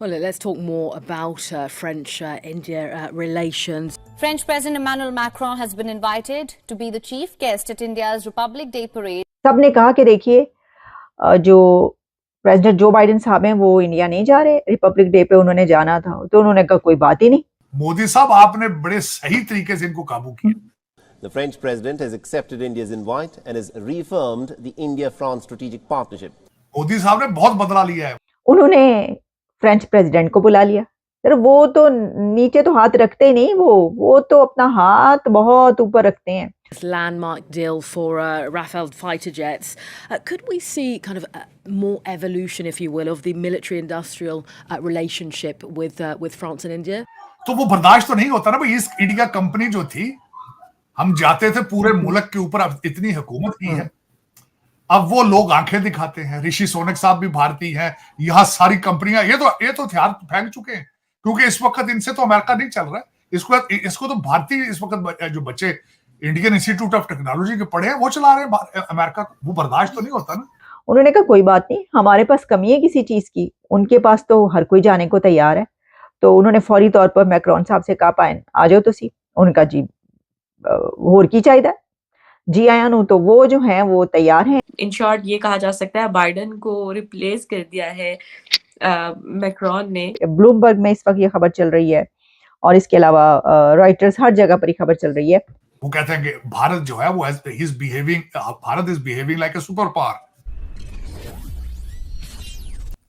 Well, let's talk more about French-India relations. French President Emmanuel Macron has been invited to be the chief guest at India's Republic Day parade. सबने कहा कि देखिए जो president Joe Biden साहब हैं वो India नहीं जा रहे, रिपब्लिक डे पे उन्होंने जाना था, तो उन्होंने कहा कोई बात ही नहीं। मोदी साहब आपने बड़े सही तरीके से इनको काबू किया। The French president has accepted India's invite and has reaffirmed the India-France strategic partnership. Modi साहब ने बहुत बदला लिया है। उन्होंने फ्रेंच प्रेसिडेंट को बुला लिया। सर वो तो नीचे तो हाथ रखते ही नहीं, वो तो अपना हाथ बहुत ऊपर रखते हैं। This landmark deal for Rafale fighter jets. Could we see kind of more evolution, if you will, of the military-industrial relationship with France and India? तो वो बर्दाश्त तो नहीं होता ना भाई। इस इंडिया कंपनी जो थी, हम जाते थे पूरे मुल्क के ऊपर, अब इतनी हुकूमत की है, अब वो लोग आंखें दिखाते हैं। ऋषि सोनक साहब भी भारतीय हैं, यहाँ सारी कंपनियां ये तो हथियार फेंक चुके हैं, क्योंकि इस वक्त इनसे तो अमेरिका नहीं चल रहा है। इसको तो भारतीय इस वक्त जो बच्चे इंडियन इंस्टीट्यूट ऑफ टेक्नोलॉजी के पढ़े हैं वो चला रहे हैं अमेरिका को। वो बर्दाश्त तो नहीं होता ना। उन्होंने कहा कोई बात नहीं, हमारे पास कमी है किसी चीज की, उनके पास तो हर कोई जाने को तैयार है। तो उन्होंने फौरी तौर पर मैक्रोन साहब से कहा पाए आ जाओ तुसी। उनका जी होर की चाहिए जी आया नु, तो वो जो है वो तैयार हैं। इन शॉर्ट ये कहा जा सकता है बाइडेन को रिप्लेस कर दिया है मैक्रोन ने। ब्लूमबर्ग में इस वक्त ये खबर चल रही है और इसके अलावा रॉयटर्स, हर जगह पर ये खबर चल रही है। वो कहते हैं कि भारत जो है वो Bharat is behaving like a super power.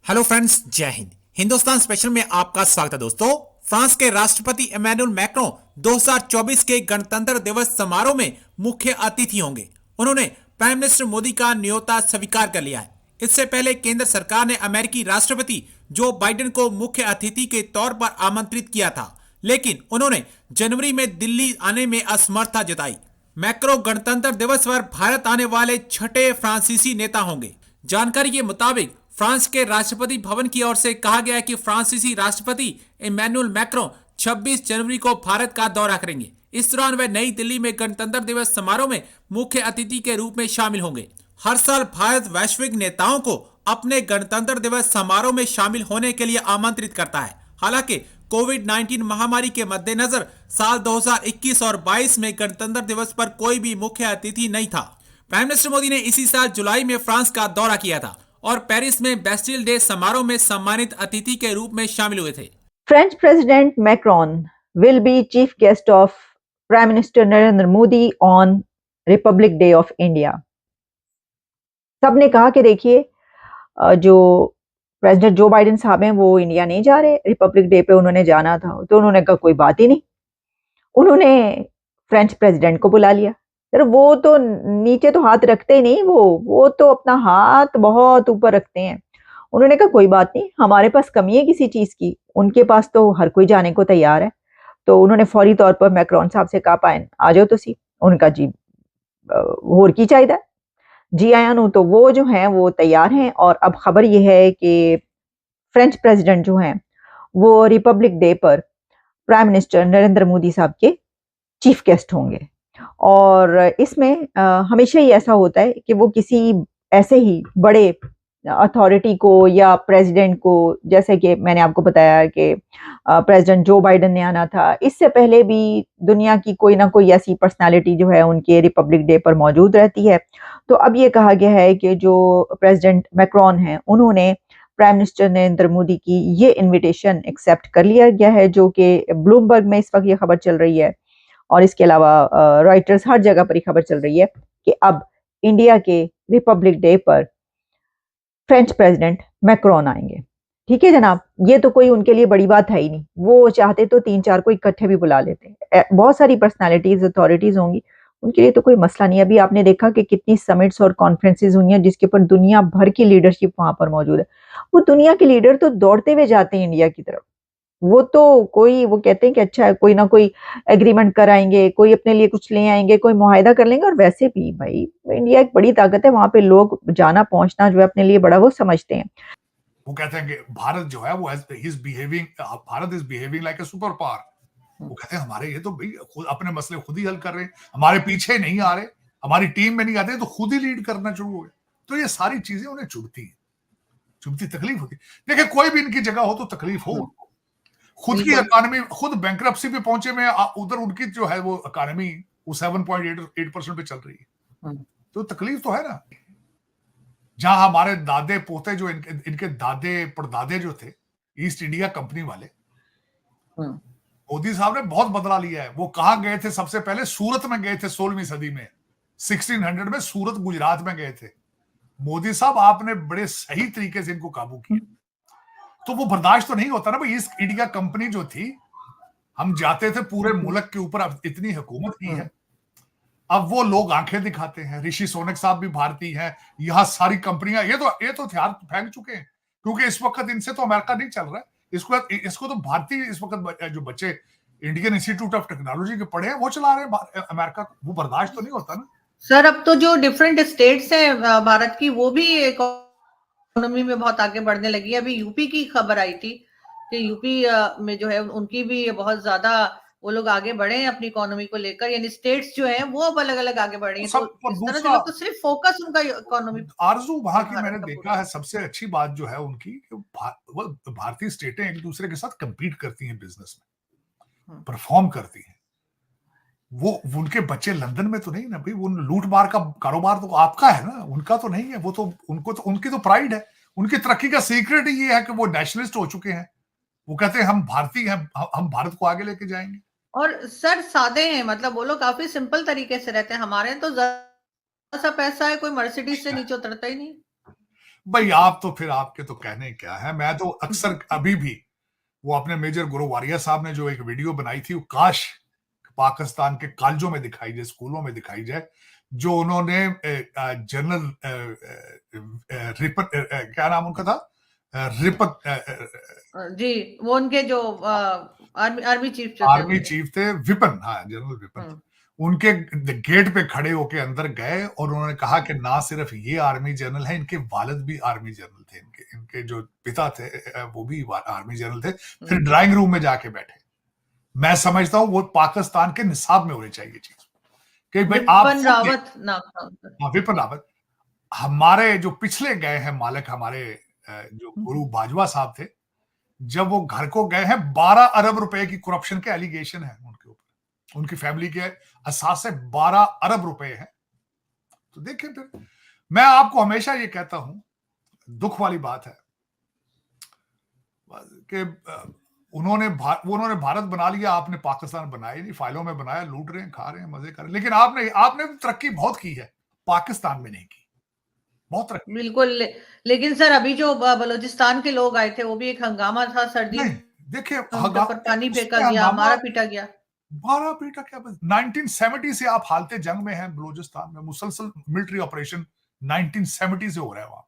Hello friends, जय हिंद। हिंदुस्तान स्पेशल में आपका स्वागत है दोस्तों। फ्रांस के राष्ट्रपति इमैनुअल मैक्रों 2024 के गणतंत्र दिवस समारोह में मुख्य अतिथि होंगे। उन्होंने प्राइम मिनिस्टर मोदी का न्योता स्वीकार कर लिया है। इससे पहले केंद्र सरकार ने अमेरिकी राष्ट्रपति जो बाइडेन को मुख्य अतिथि के तौर पर आमंत्रित किया था, लेकिन उन्होंने जनवरी में दिल्ली आने में असमर्थता जताई। मैक्रों गणतंत्र दिवस पर भारत आने वाले छठे फ्रांसीसी नेता होंगे। जानकारी के मुताबिक फ्रांस के राष्ट्रपति भवन की ओर से कहा गया है कि फ्रांसीसी राष्ट्रपति इमैनुअल मैक्रों 26 जनवरी को भारत का दौरा करेंगे। इस दौरान वे नई दिल्ली में गणतंत्र दिवस समारोह में मुख्य अतिथि के रूप में शामिल होंगे। हर साल भारत वैश्विक नेताओं को अपने गणतंत्र दिवस समारोह में शामिल होने के लिए आमंत्रित करता है। हालांकि कोविड-19 महामारी के मद्देनजर साल 2021 और 22 में गणतंत्र दिवस पर कोई भी मुख्य अतिथि नहीं था। प्राइम मिनिस्टर मोदी ने इसी साल जुलाई में फ्रांस का दौरा किया था और पेरिस में बेस्टिल डे समारोह में सम्मानित अतिथि के रूप में शामिल हुए थे। French president Macron will be chief guest of prime minister Narendra Modi on Republic day of India. सबने कहा कि देखिए जो प्रेसिडेंट जो बाइडेन साहब हैं वो इंडिया नहीं जा रहे, रिपब्लिक डे पे उन्होंने जाना था, तो उन्होंने कहा कोई बात ही नहीं। उन्होंने फ्रेंच प्रेसिडेंट को बुला लिया। सर वो तो नीचे तो हाथ रखते ही नहीं, वो तो अपना हाथ बहुत ऊपर रखते हैं। उन्होंने कहा कोई बात नहीं, हमारे पास कमी है किसी चीज की, उनके पास तो हर कोई जाने को तैयार है। तो उन्होंने फौरी तौर पर मैक्रोन साहब से कहा पाए आ जाओ तुसी। उनका जी होर की चाहिए जी आया नु, तो वो जो है वो तैयार हैं। और अब खबर यह है कि फ्रेंच प्रेसिडेंट जो हैं वो रिपब्लिक डे पर प्राइम मिनिस्टर नरेंद्र मोदी साहब के चीफ गेस्ट होंगे। और इसमें हमेशा ही ऐसा होता है कि वो किसी ऐसे ही बड़े अथॉरिटी को या प्रेसिडेंट को, जैसे कि मैंने आपको बताया कि प्रेसिडेंट जो बाइडेन ने आना था, इससे पहले भी दुनिया की कोई ना कोई ऐसी पर्सनालिटी जो है उनके रिपब्लिक डे पर मौजूद रहती है। तो अब ये कहा गया है कि जो प्रेसिडेंट मैक्रोन हैं उन्होंने प्राइम मिनिस्टर नरेंद्र मोदी की ये इन्विटेशन एक्सेप्ट कर लिया गया है, जो कि ब्लूमबर्ग में इस वक्त ये खबर चल रही है और इसके अलावा रॉयटर्स, हर जगह पर ये खबर चल रही है कि अब इंडिया के रिपब्लिक डे पर फ्रेंच प्रेसिडेंट मैक्रोन आएंगे। ठीक है जनाब, ये तो कोई उनके लिए बड़ी बात है ही नहीं। वो चाहते तो 3-4 को इकट्ठे भी बुला लेते। बहुत सारी पर्सनालिटीज, अथॉरिटीज होंगी, उनके लिए तो कोई मसला नहीं है। अभी आपने देखा कि कितनी समिट्स और कॉन्फ्रेंसेज हुई हैं जिसके ऊपर दुनिया भर की लीडरशिप वहां पर मौजूद है। वो दुनिया के लीडर तो दौड़ते हुए जाते हैं इंडिया की तरफ। वो कहते हैं कि अच्छा कोई ना कोई एग्रीमेंट कराएंगे, कोई अपने लिए कुछ ले आएंगे, कोई मुआहिदा कर लेंगे। और वैसे भी भाई इंडिया एक बड़ी ताकत है, वहां पे लोग जाना पहुंचना जो है अपने लिए बड़ा वो समझते हैं। वो कहते हैं कि भारत जो है वो Bharat is behaving like a super power. वो कहते हैं हमारे ये तो भाई खुद अपने मसले खुद ही हल कर रहे हैं, हमारे पीछे नहीं आ रहे, हमारी टीम में नहीं आते, तो खुद ही लीड करना शुरू हो गए। तो ये सारी चीजें उन्हें चुभती हैं। चुभती, तकलीफ होती। देखिए कोई भी इनकी जगह हो तो तकलीफ हो उनको। खुद की बिल्कुल। इकॉनमी, खुद बैंकरप्सी पे पहुंचे में, उधर उनकी जो है वो इकॉनमी वो 7.8% पे चल रही है, तो तकलीफ तो है ना। जहां हमारे दादे पोते जो इनके दादे परदादे जो थे ईस्ट इंडिया कंपनी वाले, मोदी साहब ने बहुत बदला लिया है। वो कहां गए थे सबसे पहले? सूरत में गए थे 16वीं सदी में, 1600 में सूरत गुजरात में गए थे। मोदी साहब आपने बड़े सही तरीके से इनको काबू किया। तो वो बर्दाश्त तो नहीं होता ना भाई। ईस्ट इंडिया कंपनी जो थी, हम जाते थे पूरे मुल्क के ऊपर, अब इतनी हुकूमत की है, अब वो लोग आंखें दिखाते हैं। ऋषि सोनक साहब भी भारतीय हैं, यहां सारी कंपनियां, ये तो हथियार फेंक चुके हैं, क्योंकि इस वक्त इनसे तो अमेरिका नहीं चल रहा है। इसको तो भारतीय इस वक्त जो बच्चे इंडियन इंस्टीट्यूट ऑफ टेक्नोलॉजी के पढ़े हैं वो चला रहे हैं अमेरिका को। वो बर्दाश्त तो नहीं होता ना सर। अब तो जो डिफरेंट स्टेट्स हैं भारत की, वो भी इकोनॉमी में बहुत आगे बढ़ने लगी है। अभी यूपी की खबर आई थी कि यूपी में जो है उनकी भी बहुत ज्यादा वो लोग आगे बढ़े हैं अपनी इकोनॉमी को लेकर, यानी स्टेट्स जो हैं वो अब अलग अलग आगे बढ़ रही हैं। तो इस तरह से लोग तो सिर्फ फोकस उनका इकोनॉमी आरजू वहां की मैंने देखा है। सबसे अच्छी बात जो है उनकी, भारतीय स्टेटें एक दूसरे के साथ कंपीट करती हैं बिजनेस में, परफॉर्म करती हैं। वो उनके बच्चे लंदन में तो नहीं ना भाई, वो लूट मार का कारोबार तो आपका है ना, उनका तो नहीं है। वो तो उनकी तो प्राइड है। उनकी तरक्की का सीक्रेट ही ये है कि वो नेशनलिस्ट हो चुके हैं। वो कहते हैं हम भारतीय हैं, हम भारत को आगे लेके जाएंगे। और सर सादे हैं, मतलब वो लोग काफी सिंपल तरीके से रहते हैं। हमारे तो जरा सा पैसा है, कोई मर्सिडीज से नीचे उतरता ही नहीं। भाई आप तो फिर, आपके तो कहने क्या है। मैं तो अक्सर अभी भी वो अपने मेजर गुरुवारिया साहब ने जो एक वीडियो बनाई थी, वो काश पाकिस्तान के कॉलेजों में दिखाई जाए, स्कूलों में दिखाई जाए, जो उन्होंने जनरल रिपत, क्या नाम उनका था, रिपत जी, वो उनके जो आर्मी चीफ थे, विपिन, हाँ जनरल विपिन, उनके गेट पे खड़े होके अंदर गए और उन्होंने कहा कि ना सिर्फ ये आर्मी जनरल है, इनके वालिद भी आर्मी जनरल थे, इनके जो पिता थे वो भी आर्मी जनरल थे। फिर ड्राइंग रूम में जाके बैठे। मैं समझता हूं वो पाकिस्तान के निसाब में होनी चाहिए चीज कि भाई आप विपिन रावत, हमारे जो पिछले गए हैं मालिक, हमारे जो गुरु बाजवा साहब थे, जब वो घर को गए हैं, 12 अरब रुपए की करप्शन के एलिगेशन है उनके ऊपर। उनकी फैमिली के असास से 12 अरब रुपए हैं। तो देखें, फिर मैं आपको हमेशा ये कहता हूं, दुख वाली बात है कि उन्होंने भारत बना लिया, आपने पाकिस्तान बनाया नहीं। फाइलों में बनाया, लूट रहे हैं, खा रहे हैं, मजे कर रहे हैं। लेकिन आपने तरक्की बहुत की है, पाकिस्तान में नहीं की, बहुत तरक्की। बिल्कुल। लेकिन सर अभी जो बलूचिस्तान के लोग आए थे, वो भी एक हंगामा था। सर्दी देखिए, पानी फेंका गया, मारा पीटा गया। मारा पीटा क्या, 1970 से आप हालते जंग में हैं बलूचिस्तान में। मुसलसल मिलिट्री ऑपरेशन 1970 से हो रहा है वहां।